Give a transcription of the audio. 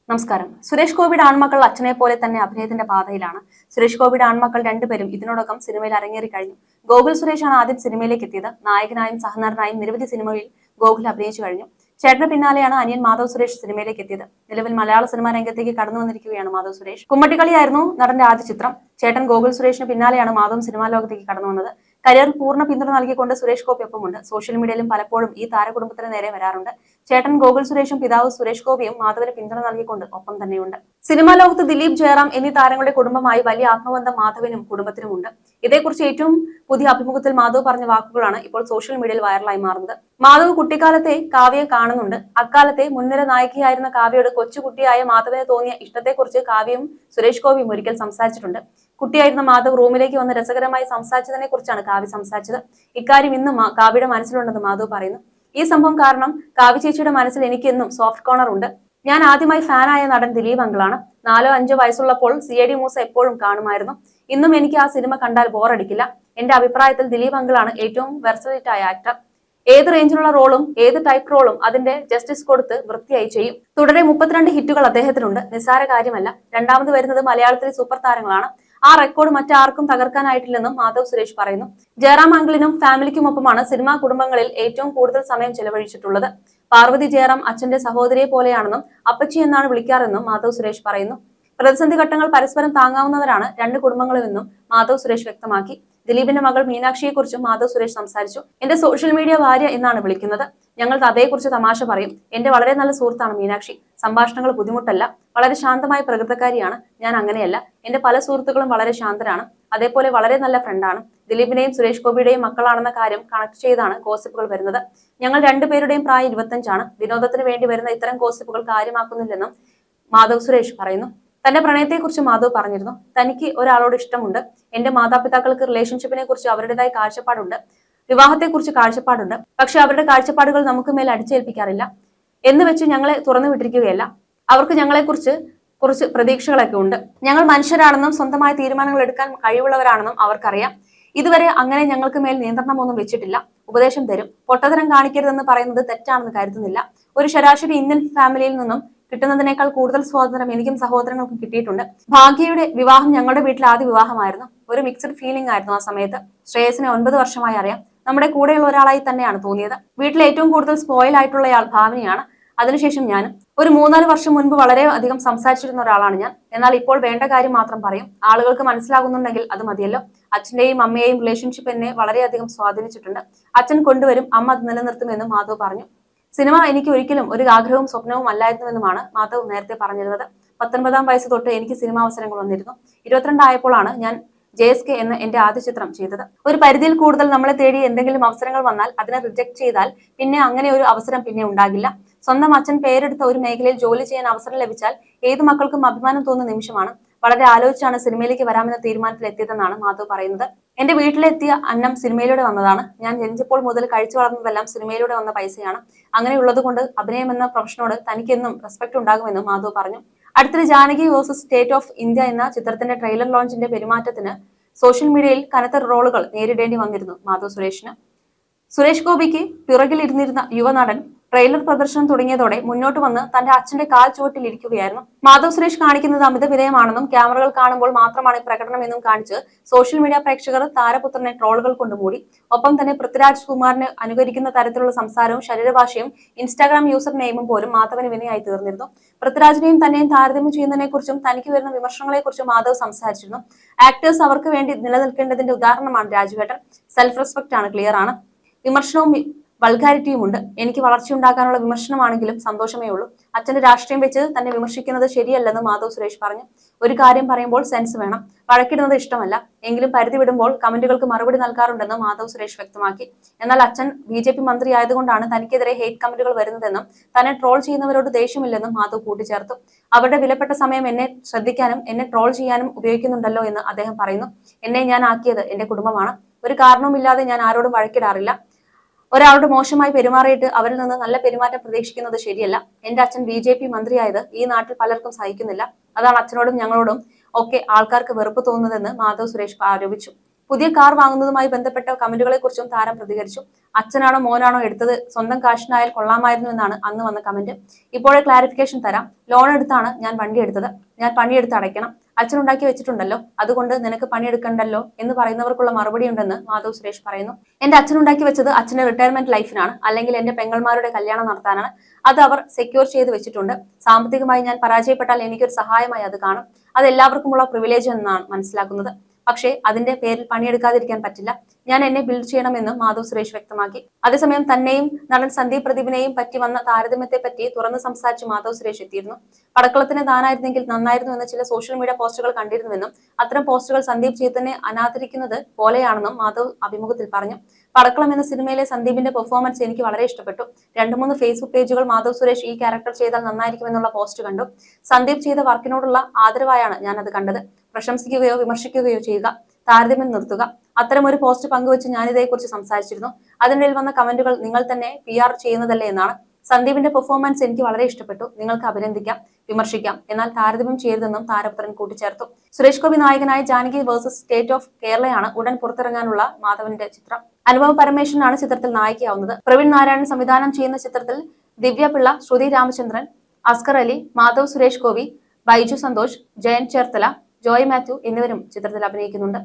നമസ്കാരം. സുരേഷ് ഗോപിയുടെ ആൺമക്കൾ അച്ഛനെ പോലെ തന്നെ അഭിനയത്തിന്റെ പാതയിലാണ്. സുരേഷ് ഗോപിയുടെ ആൺമക്കൾ രണ്ടുപേരും ഇതിനോടകം സിനിമയിൽ അരങ്ങേറി കഴിഞ്ഞു. ഗോകുൽ സുരേഷാണ് ആദ്യം സിനിമയിലേക്ക് എത്തിയത്. നായകനായും സഹനടനായും നിരവധി സിനിമയിൽ ഗോകുൽ അഭിനയിച്ചു കഴിഞ്ഞു. ചേട്ടന് പിന്നാലെയാണ് അനിയൻ മാധവ് സുരേഷ് സിനിമയിലേക്ക് എത്തിയത്. നിലവിൽ മലയാള സിനിമാ രംഗത്തേക്ക് കടന്നു വന്നിരിക്കുകയാണ് മാധവ് സുരേഷ്. കുമ്മട്ടിക്കളിയായിരുന്നു നടന്റെ ആദ്യ ചിത്രം. ചേട്ടൻ ഗോകുൽ സുരേഷിന് പിന്നാലെയാണ് മാധവും സിനിമാ ലോകത്തേക്ക് കടന്നു വന്നത്. കരിയറിൽ പൂർണ്ണ പിന്തുണ നൽകിക്കൊണ്ട് സുരേഷ് ഗോപി ഒപ്പമുണ്ട്. സോഷ്യൽ മീഡിയയിലും പലപ്പോഴും ഈ താരകുടുംബത്തിന് നേരെ വരാറുണ്ട്. ചേട്ടൻ ഗോകുൽ സുരേഷും പിതാവ് സുരേഷ് ഗോപിയും മാധവന് പിന്തുണ നൽകിക്കൊണ്ട് ഒപ്പം തന്നെയുണ്ട്. സിനിമാ ലോകത്ത് ദിലീപ്, ജയറാം എന്നീ താരങ്ങളുടെ കുടുംബമായി വലിയ ആത്മബന്ധം മാധവനും കുടുംബത്തിനുമുണ്ട്. ഇതേക്കുറിച്ച് ഏറ്റവും പുതിയ അഭിമുഖത്തിൽ മാധവ് പറഞ്ഞ വാക്കുകളാണ് ഇപ്പോൾ സോഷ്യൽ മീഡിയയിൽ വൈറലായി മാറുന്നത്. മാധവ് കുട്ടിക്കാലത്തെ കാവ്യയെ കാണുന്നുണ്ട്. അക്കാലത്തെ മുൻനിര നായികയായിരുന്ന കാവ്യയോട് കൊച്ചുകുട്ടിയായ മാധവന് തോന്നിയ ഇഷ്ടത്തെക്കുറിച്ച് കാവ്യയും സുരേഷ് ഗോപിയും ഒരിക്കൽ സംസാരിച്ചിട്ടുണ്ട്. കുട്ടിയായിരുന്ന മാധവ് റൂമിലേക്ക് വന്ന് രസകരമായി സംസാരിച്ചതിനെ കുറിച്ചാണ് കാവ്യ സംസാരിച്ചത്. ഇക്കാര്യം ഇന്നും കാവ്യയുടെ മനസ്സിലുണ്ടെന്ന് മാധവ് പറയുന്നു. ഈ സംഭവം കാരണം കാവ്യ ചേച്ചിയുടെ മനസ്സിൽ എനിക്ക് എന്നും സോഫ്റ്റ് കോർണർ ഉണ്ട്. ഞാൻ ആദ്യമായി ഫാനായ നടൻ ദിലീപ് അങ്കിളാണ്. 4-5 വയസ്സുള്ളപ്പോൾ CID മൂസ എപ്പോഴും കാണുമായിരുന്നു. ഇന്നും എനിക്ക് ആ സിനിമ കണ്ടാൽ ബോറടിക്കില്ല. എന്റെ അഭിപ്രായത്തിൽ ദിലീപ് അങ്കിളാണ് ഏറ്റവും വെർസറ്റൈൽ ആയ ആക്ടർ. ഏത് റേഞ്ചിലുള്ള റോളും ഏത് ടൈപ്പ് റോളും അതിന്റെ ജസ്റ്റിസ് കൊടുത്ത് വൃത്തിയായി ചെയ്യും. തുടരെ 32 ഹിറ്റുകൾ അദ്ദേഹത്തിനുണ്ട്. നിസ്സാര കാര്യമല്ല. രണ്ടാമത് വരുന്നത് മലയാളത്തിലെ സൂപ്പർ താരങ്ങളാണ്. ആ റെക്കോർഡ് മറ്റാർക്കും തകർക്കാനായിട്ടില്ലെന്നും മാധവ് സുരേഷ് പറയുന്നു. ജയറാം അങ്കിളിനും ഫാമിലിക്കുമൊപ്പമാണ് സിനിമാ കുടുംബങ്ങളിൽ ഏറ്റവും കൂടുതൽ സമയം ചെലവഴിച്ചിട്ടുള്ളത്. പാർവതി ജയറാം അച്ഛന്റെ സഹോദരിയെ പോലെയാണെന്നും അപ്പച്ചി എന്നാണ് വിളിക്കാറെന്നും മാധവ് സുരേഷ് പറയുന്നു. പ്രതിസന്ധി ഘട്ടങ്ങൾ പരസ്പരം താങ്ങാവുന്നവരാണ് രണ്ട് കുടുംബങ്ങളുമെന്നും മാധവ് സുരേഷ് വ്യക്തമാക്കി. ദിലീപിന്റെ മകൾ മീനാക്ഷിയെക്കുറിച്ചും മാധവ് സുരേഷ് സംസാരിച്ചു. എന്റെ സോഷ്യൽ മീഡിയ ഭാര്യ എന്നാണ് വിളിക്കുന്നത്. ഞങ്ങൾ അതേക്കുറിച്ച് തമാശ പറയും. എന്റെ വളരെ നല്ല സുഹൃത്താണ് മീനാക്ഷി. സംഭാഷണങ്ങൾ ബുദ്ധിമുട്ടല്ല. വളരെ ശാന്തമായ പ്രകൃതക്കാരിയാണ്. ഞാൻ അങ്ങനെയല്ല. എന്റെ പല സുഹൃത്തുക്കളും വളരെ ശാന്തരാണ്. അതേപോലെ വളരെ നല്ല ഫ്രണ്ടാണ്. ദിലീപിന്റെയും സുരേഷ് ഗോപിയുടെയും മക്കളാണെന്ന കാര്യം കണക്ട് ചെയ്താണ് ഗോസിപ്പുകൾ വരുന്നത്. ഞങ്ങൾ രണ്ടുപേരുടെയും പ്രായം 25 വിനോദത്തിന് വേണ്ടി വരുന്ന ഇത്തരം ഗോസിപ്പുകൾ കാര്യമാക്കുന്നില്ലെന്നും മാധവ് സുരേഷ് പറയുന്നു. തന്റെ പ്രണയത്തെക്കുറിച്ച് മാധവ് പറഞ്ഞിരുന്നു. തനിക്ക് ഒരാളോട് ഇഷ്ടമുണ്ട്. എന്റെ മാതാപിതാക്കൾക്ക് റിലേഷൻഷിപ്പിനെ കുറിച്ച് അവരുടേതായ കാഴ്ചപ്പാടുണ്ട്. വിവാഹത്തെക്കുറിച്ച് കാഴ്ചപ്പാടുണ്ട്. പക്ഷെ അവരുടെ കാഴ്ചപ്പാടുകൾ നമുക്ക് മേൽ അടിച്ചേൽപ്പിക്കാറില്ല എന്ന് വെച്ച് ഞങ്ങളെ തുറന്നു വിട്ടിരിക്കുകയല്ല. അവർക്ക് കുറച്ച് പ്രതീക്ഷകളൊക്കെ ഉണ്ട്. ഞങ്ങൾ മനുഷ്യരാണെന്നും സ്വന്തമായ തീരുമാനങ്ങൾ എടുക്കാൻ കഴിവുള്ളവരാണെന്നും അവർക്കറിയാം. ഇതുവരെ അങ്ങനെ ഞങ്ങൾക്ക് മേൽ നിയന്ത്രണമൊന്നും വെച്ചിട്ടില്ല. ഉപദേശം തരും. പൊട്ടത്തരം കാണിക്കരുതെന്ന് പറയുന്നത് തെറ്റാണെന്ന് കരുതുന്നില്ല. ഒരു ശരാശരി ഇന്ത്യൻ ഫാമിലിയിൽ നിന്നും കിട്ടുന്നതിനേക്കാൾ കൂടുതൽ സ്വാതന്ത്ര്യം എനിക്കും സഹോദരങ്ങൾക്കും കിട്ടിയിട്ടുണ്ട്. ഭാഗ്യയുടെ വിവാഹം ഞങ്ങളുടെ വീട്ടിൽ ആദ്യ വിവാഹമായിരുന്നു. ഒരു മിക്സഡ് ഫീലിംഗ് ആയിരുന്നു ആ സമയത്ത്. ശ്രേയസിനെ 9 വർഷമായി അറിയാം. നമ്മുടെ കൂടെയുള്ള ഒരാളായി തന്നെയാണ് തോന്നിയത്. വീട്ടിൽ ഏറ്റവും കൂടുതൽ സ്പോയിൽ ആയിട്ടുള്ളയാൾ ഭാവനയാണ്. അതിനുശേഷം ഞാനും. ഒരു 3-4 വർഷം മുൻപ് വളരെ അധികം സംസാരിച്ചിരുന്ന ഒരാളാണ് ഞാൻ. എന്നാൽ ഇപ്പോൾ വേണ്ട കാര്യം മാത്രം പറയും. ആളുകൾക്ക് മനസ്സിലാകുന്നുണ്ടെങ്കിൽ അത് മതിയല്ലോ. അച്ഛന്റെയും അമ്മയെയും റിലേഷൻഷിപ്പ് എന്നെ വളരെയധികം സ്വാധീനിച്ചിട്ടുണ്ട്. അച്ഛൻ കൊണ്ടുവരും, അമ്മ അത് നിലനിർത്തുമെന്നും മാധവ് പറഞ്ഞു. സിനിമ എനിക്ക് ഒരിക്കലും ഒരു ആഗ്രഹവും സ്വപ്നവും അല്ലായിരുന്നുവെന്നുമാണ് മാധവ് നേരത്തെ പറഞ്ഞിരുന്നത്. 19-ാം വയസ്സ് തൊട്ട് എനിക്ക് സിനിമാ അവസരങ്ങൾ വന്നിരുന്നു. 22 ആയപ്പോഴാണ് ഞാൻ JSK എന്ന എന്റെ ആദ്യ ചിത്രം ചെയ്തത്. ഒരു പരിധിയിൽ കൂടുതൽ നമ്മളെ തേടി എന്തെങ്കിലും അവസരങ്ങൾ വന്നാൽ അതിനെ റിജക്ട് ചെയ്താൽ പിന്നെ അങ്ങനെ ഒരു അവസരം പിന്നെ ഉണ്ടാകില്ല. സ്വന്തം അച്ഛൻ പേരെടുത്ത ഒരു മേഖലയിൽ ജോലി ചെയ്യാൻ അവസരം ലഭിച്ചാൽ ഏത് മക്കൾക്കും അഭിമാനം തോന്നുന്ന നിമിഷമാണ്. വളരെ ആലോചിച്ചാണ് സിനിമയിലേക്ക് വരാമെന്ന തീരുമാനത്തിൽ എത്തിയതെന്നാണ് മാധവ് പറയുന്നത്. എന്റെ വീട്ടിലെത്തിയ അന്നം സിനിമയിലൂടെ വന്നതാണ്. ഞാൻ ജനിച്ചപ്പോൾ മുതൽ കഴിച്ചു വളർന്നതെല്ലാം സിനിമയിലൂടെ വന്ന പൈസയാണ്. അങ്ങനെയുള്ളത് കൊണ്ട് അഭിനയം എന്ന പ്രൊഫഷനോട് തനിക്കെന്നും റെസ്പെക്ട് ഉണ്ടാകുമെന്നും മാധവ് പറഞ്ഞു. അടുത്തിടെ Janaki versus state of India എന്ന ചിത്രത്തിന്റെ ട്രെയിലർ ലോഞ്ചിന്റെ പെരുമാറ്റത്തിന് സോഷ്യൽ മീഡിയയിൽ കനത്ത ട്രോളുകൾ നേരിടേണ്ടി വന്നിരുന്നു മാധവ് സുരേഷിന്. സുരേഷ് ഗോപിക്ക് പിറകിലിരുന്നിരുന്ന യുവനടൻ ട്രെയിലർ പ്രദർശനം തുടങ്ങിയതോടെ മുന്നോട്ട് വന്ന് തന്റെ അച്ഛന്റെ കാൽ ചുവട്ടിൽ ഇരിക്കുകയായിരുന്നു. മാധവ് സുരേഷ് കാണിക്കുന്നത് അമിത വിധേയമാണെന്നും ക്യാമറകൾ കാണുമ്പോൾ മാത്രമാണ് പ്രകടനമെന്നും കാണിച്ച് സോഷ്യൽ മീഡിയ പ്രേക്ഷകർ താരപുത്രനെ ട്രോളുകൾ കൊണ്ട് മൂടി. ഒപ്പം തന്നെ പൃഥ്വിരാജ് കുമാറിനെ അനുകരിക്കുന്ന തരത്തിലുള്ള സംസാരവും ശരീരഭാഷയും ഇൻസ്റ്റാഗ്രാം യൂസർ നെയിമും പോലും മാധവന് വിനയായി തീർന്നിരുന്നു. പൃഥ്വിരാജിനെയും തന്നെയും താരതമ്യം ചെയ്യുന്നതിനെക്കുറിച്ചും തനിക്ക് വരുന്ന വിമർശനങ്ങളെക്കുറിച്ചും മാധവ് സംസാരിച്ചിരുന്നു. ആക്ടേഴ്സ് അവർക്ക് വേണ്ടി നിലനിൽക്കേണ്ടതിന്റെ ഉദാഹരണമാണ് രാജുവേട്ടൻ. സെൽഫ് റെസ്പെക്ട് ആണ്, ക്ലിയർ ആണ്. വിമർശനവും വൾഗാരിറ്റിയും ഉണ്ട്. എനിക്ക് വളർച്ചയുണ്ടാക്കാനുള്ള വിമർശനമാണെങ്കിലും സന്തോഷമേ ഉള്ളൂ. അച്ഛന്റെ രാഷ്ട്രീയം വെച്ച് തന്നെ വിമർശിക്കുന്നത് ശരിയല്ലെന്ന് മാധവ് സുരേഷ് പറഞ്ഞു. ഒരു കാര്യം പറയുമ്പോൾ സെൻസ് വേണം. വഴക്കിടുന്നത് ഇഷ്ടമല്ല. എങ്കിലും പരിധി വിടുമ്പോൾ കമന്റുകൾക്ക് മറുപടി നൽകാറുണ്ടെന്ന് മാധവ് സുരേഷ് വ്യക്തമാക്കി. എന്നാൽ അച്ഛൻ BJP മന്ത്രി ആയതുകൊണ്ടാണ് തനിക്കെതിരെ ഹെയ്റ്റ് കമന്റുകൾ വരുന്നതെന്നും തന്നെ ട്രോൾ ചെയ്യുന്നവരോട് ദേഷ്യമില്ലെന്നും മാധവ് കൂട്ടിച്ചേർത്തു. അവരുടെ വിലപ്പെട്ട സമയം എന്നെ ശ്രദ്ധിക്കാനും എന്നെ ട്രോൾ ചെയ്യാനും ഉപയോഗിക്കുന്നുണ്ടല്ലോ എന്ന് അദ്ദേഹം പറയുന്നു. എന്നെ ഞാൻ ആക്കിയത് എന്റെ കുടുംബമാണ്. ഒരു കാരണവുമില്ലാതെ ഞാൻ ആരോടും വഴക്കിടാറില്ല. ഒരാളോട് മോശമായി പെരുമാറിയിട്ട് അവരിൽ നിന്ന് നല്ല പെരുമാറ്റം പ്രതീക്ഷിക്കുന്നത് ശരിയല്ല. എന്റെ അച്ഛൻ BJP മന്ത്രിയായത് ഈ നാട്ടിൽ പലർക്കും സഹിക്കുന്നില്ല. അതാണ് അച്ഛനോടും ഞങ്ങളോടും ഒക്കെ ആൾക്കാർക്ക് വെറുപ്പ് തോന്നുന്നതെന്ന് മാധവ് സുരേഷ് ആരോപിച്ചു. പുതിയ കാർ വാങ്ങുന്നതുമായി ബന്ധപ്പെട്ട കമന്റുകളെ കുറിച്ചും താരം പ്രതികരിച്ചു. അച്ഛനാണോ മോനാണോ എടുത്തത്, സ്വന്തം കാശിനായാൽ കൊള്ളാമായിരുന്നു എന്നാണ് അന്ന് വന്ന കമന്റ്. ഇപ്പോഴേ ക്ലാരിഫിക്കേഷൻ തരാം. ലോൺ എടുത്താണ് ഞാൻ വണ്ടി എടുത്തത്. ഞാൻ പണിയെടുത്ത് അടയ്ക്കണം. അച്ഛനുണ്ടാക്കി വെച്ചിട്ടുണ്ടല്ലോ, അതുകൊണ്ട് നിനക്ക് പണിയെടുക്കണ്ടല്ലോ എന്ന് പറയുന്നവർക്കുള്ള മറുപടി ഉണ്ടെന്ന് മാധവ് സുരേഷ് പറയുന്നു. എന്റെ അച്ഛനുണ്ടാക്കി വെച്ചത് അച്ഛന്റെ റിട്ടയർമെന്റ് ലൈഫിനാണ്, അല്ലെങ്കിൽ എന്റെ പെങ്ങൾമാരുടെ കല്യാണം നടത്താനാണ്. അത് അവർ സെക്യൂർ ചെയ്ത് വെച്ചിട്ടുണ്ട്. സാമ്പത്തികമായി ഞാൻ പരാജയപ്പെട്ടാൽ എനിക്കൊരു സഹായമായി അത് കാണും. അത് എല്ലാവർക്കുമുള്ള പ്രിവിലേജ് എന്നാണ് മനസ്സിലാക്കുന്നത്. പക്ഷേ അതിന്റെ പേരിൽ പണിയെടുക്കാതിരിക്കാൻ പറ്റില്ല. ഞാൻ എന്നെ ബിൽഡ് ചെയ്യണമെന്നും മാധവ് സുരേഷ് വ്യക്തമാക്കി. അതേസമയം തന്നെയും നടൻ സന്ദീപ് പ്രദീപിനെയും പറ്റി വന്ന താരതമ്യത്തെ പറ്റി തുറന്ന് സംസാരിച്ച് മാധവ് സുരേഷ് എത്തിയിരുന്നു. പടക്കളത്തിന് താനായിരുന്നെങ്കിൽ നന്നായിരുന്നു എന്ന ചില സോഷ്യൽ മീഡിയ പോസ്റ്റുകൾ കണ്ടിരുന്നുവെന്നും അത്തരം പോസ്റ്റുകൾ സന്ദീപ് ചേതനെ അനാദരിക്കുന്നത് പോലെയാണെന്നും മാധവ് അഭിമുഖത്തിൽ പറഞ്ഞു. പടക്കളം എന്ന സിനിമയിലെ സന്ദീപിന്റെ പെർഫോമൻസ് എനിക്ക് വളരെ ഇഷ്ടപ്പെട്ടു. 2-3 ഫേസ്ബുക്ക് പേജുകൾ മാധവ് സുരേഷ് ഈ ക്യാരക്ടർ ചെയ്താൽ നന്നായിരിക്കുമെന്നുള്ള പോസ്റ്റ് കണ്ടു. സന്ദീപ് ചെയ്ത വർക്കിനോടുള്ള ആദരവായാണ് ഞാൻ അത് കണ്ടത്. പ്രശംസിക്കുകയോ വിമർശിക്കുകയോ ചെയ്യുക, താരതമ്യം നിർത്തുക. അത്തരമൊരു പോസ്റ്റ് പങ്കുവച്ച് ഞാൻ ഇതേക്കുറിച്ച് സംസാരിച്ചിരുന്നു. അതിനിടയിൽ വന്ന കമന്റുകൾ നിങ്ങൾ തന്നെ PR ചെയ്യുന്നതല്ലേ എന്നാണ്. സന്ദീപിന്റെ പെർഫോമൻസ് എനിക്ക് വളരെ ഇഷ്ടപ്പെട്ടു. നിങ്ങൾക്ക് അഭിനന്ദിക്കാം, വിമർശിക്കാം, എന്നാൽ താരതമ്യം ചെയ്യരുതെന്നും താരപുത്രൻ കൂട്ടിച്ചേർത്തു. സുരേഷ് ഗോപി നായകനായ ജാനകി വേഴ്സസ് സ്റ്റേറ്റ് ഓഫ് കേരളയാണ് ഉടൻ പുറത്തിറങ്ങാനുള്ള മാധവന്റെ ചിത്രം. അനുപമ പരമേശ്വരനാണ് ചിത്രത്തിൽ നായികയാവുന്നത്. പ്രവീൺ നാരായണൻ സംവിധാനം ചെയ്യുന്ന ചിത്രത്തിൽ ദിവ്യ പിള്ള, ശ്രുതി രാമചന്ദ്രൻ, അസ്കർ അലി, മാധവ് സുരേഷ് ഗോപി, ബൈജു സന്തോഷ്, ജയൻ ചേർത്തല, ജോയ് മാത്യു എന്നിവരും ചിത്രത്തിൽ അഭിനയിക്കുന്നുണ്ട്.